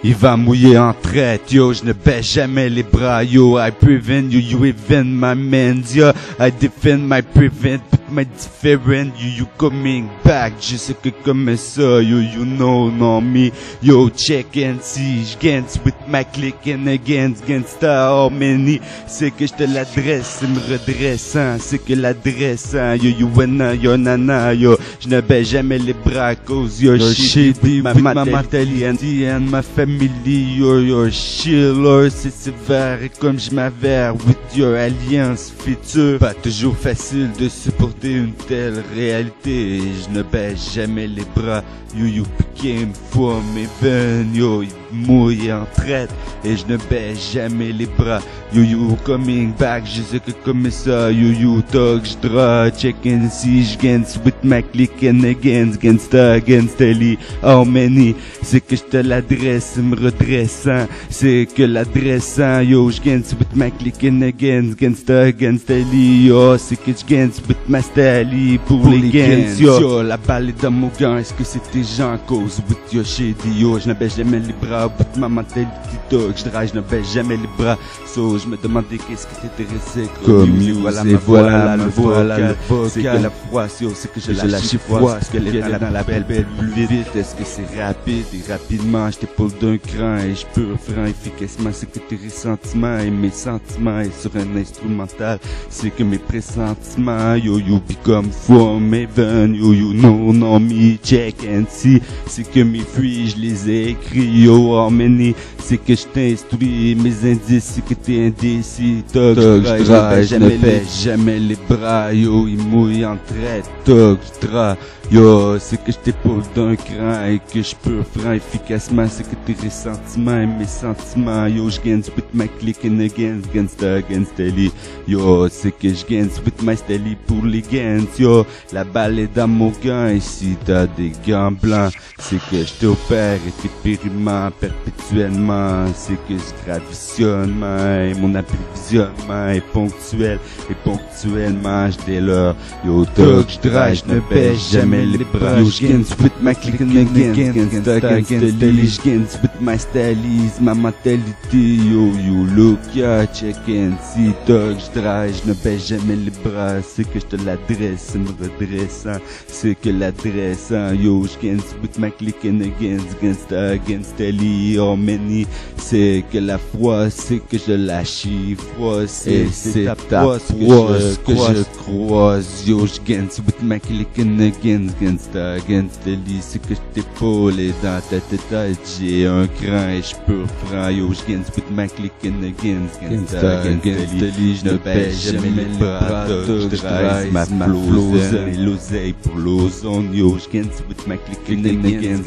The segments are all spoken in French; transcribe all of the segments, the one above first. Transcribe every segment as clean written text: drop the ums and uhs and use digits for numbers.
Il va mouiller en traite, yo, je ne baisse jamais les bras, yo. I prevent you, you even my man, yo. I defend my prevent, but my different, you coming back. Je sais que comme ça, yo, you know me. Yo, check and see, j'gains with my click and against how many. C'est que je te l'adresse, me redressant, c'est que l'adressant, yo, you wanna, yo, nana, yo. Je ne baisse jamais les bras à cause, yo, shit, with my mentalité and my family. Your chiller, c'est sévère et comme je m'avère with your alliance future. Pas toujours facile de supporter une telle réalité et je ne baisse jamais les bras. You became from heaven, yo, il mouille en traite et je ne baisse jamais les bras. You coming back, je sais que comme ça, you talk, j'draw, check and see, j'gains with my click and against Ellie, how many, c'est que je te l'adresse, me redressant, c'est que l'adressant, yo, j'gains with my click and against Ellie, yo, c'est que j'gains with my style pour les gains, yo, la balle est dans mon gant, est-ce que c'était Jean cause with your shady, yo, je ne baisse jamais les bras, with ma mentalité dog, je ne baisse jamais les bras, so, je me demandais qu'est-ce qui t'intéressait comme voilà le vocal, c'est que la froisse, yo, c'est que je lâche froid, est-ce qu'elle est dans la belle plus vite, est-ce que c'est rapide et rapidement, je t'épaule d'un cran et je peux franc efficacement, c'est que tes ressentiments et mes sentiments et sur un instrumental, c'est que mes pressentiments, yo, become from heaven, you know me, check and see, c'est que mes fruits, je les ai écrits, yo, how many, c'est que je t'instruis, mes indices, c'est que t'es indécis, je ne baisse jamais les bras, yo, il mouille en traite, yo, c'est que je t'épaule d'un cran et que je peux franc efficacement, c'est que tes ressentiments et mes sentiments, yo, j'gains with my click and against Ellie, yo, c'est que j'gains with my style pour les gains, yo, la balle est dans mon gant et si t'as des gants blancs, c'est que je t'opère et tes périments perpétuellement, c'est que je gravisionnement et mon approvisionnement est ponctuel et ponctuellement je délore, yo, je ne baisse jamais les bras, yo, j'gains with my click and against Ellie, j'gains with my style, ma mentalité, yo, look, ya, check and see, je ne baisse jamais les bras, c'est que je te l'adresse, me redressant, c'est que l'adressant, yo, j'gains with my click and against Ellie, how many, c'est que la foi, c'est que je lâche froid, c'est ta force que je croise, yo, j'gains with my click and against Ellie, c'est que je t'épaule et dans ta tête, j'ai un cran et je peux franc, yo, j'gains with my click and against Ellie, je ne baisse jamais les bras, je drive ma flose et l'oseille pour l'ozone, yo, j'gains with my click and against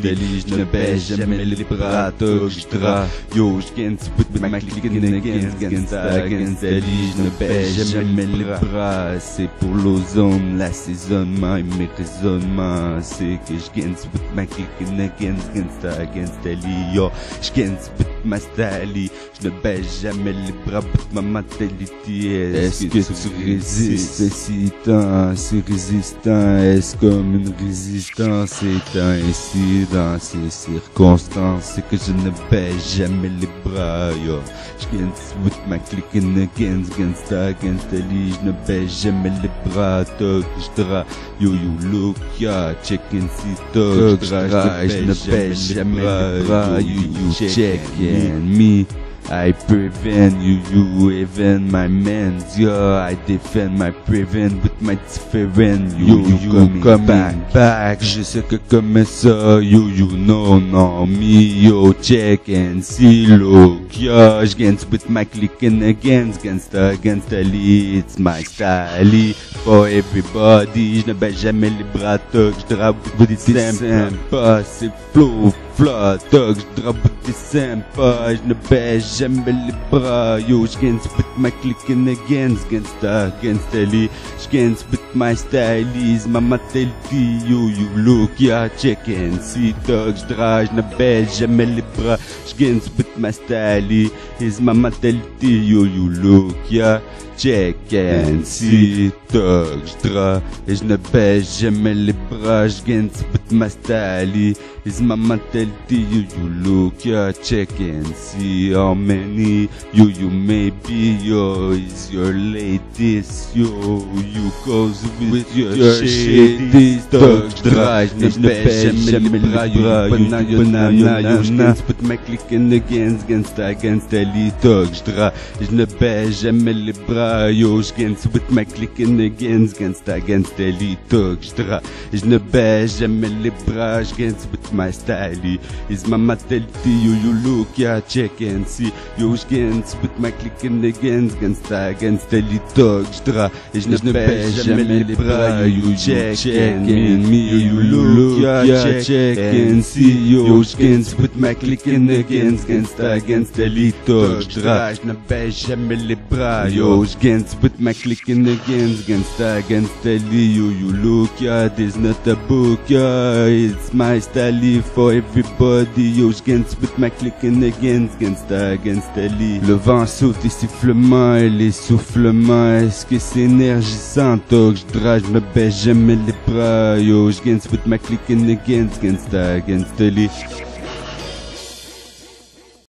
Ellie, je ne baisse jamais les bras, je drive, yo, j'gains with my click and against Ellie, je ne baisse jamais les bras, c'est pour l'ozone, l'assaisonnement et mes raisonnements, c'est que j'gains with my click and against Ellie, yo, j'gains with my style, je ne baisse jamais les bras, but ma mentalité, est-ce que tu résistes, c'est résistant, est-ce comme une résistance, étant ainsi dans ces circonstances, c'est que je ne baisse jamais les bras, yo, j'gains with my click and against Ellie, je ne baisse jamais les bras, yo, look, ya, check and see, je ne baisse jamais les bras, you check and me, I prevent you even my man, yo, I defend my prevent with my different, you coming back, je sais que comme ça, you know me, yo, check and see, look, yo, j'gains with my click and against Ellie, it's my style, for everybody, je ne baisse jamais les bras, je drape des sympa, c'est flow, dog, je drape des sympa, je ne baisse jamais les bras, yo, j'gains with my click and against Ellie, j'gains with my style, ma mentalité, yo, look, ya, check and see, dog, je ne baisse jamais les bras, j'gains with my style, ma mentalité, yo, look, ya, check and see, dog, je ne baisse jamais les bras, j'gains with my style, is my mentality. You look, check and see how many you may be, yo. Is your latest, yo. You goes with your shit. These thugs draai, je ne baisse jamais les bras, yo. Banana, je put my click in against les thugs draai, je ne baisse jamais les bras, yo. Je put my click in against les thugs draai, je ne baisse jamais les bras, je put my style. Is my mentality, you look, check and see, yo. Je put my click in against les thugs draai, je ne baisse jamais les bras, you. Check and me, you look, check and see, yo. Je put my click in against les thugs draai, je ne baisse jamais les bras, yo. Je put my click in against les, you look, there's not a book, it's my style for everybody, yo. Je put my click in against les. Le vent souffle, les sifflements et les soufflements, est-ce que c'est énergisant? Thugs draai, je ne baisse jamais les bras, yo. Je put my click in against les.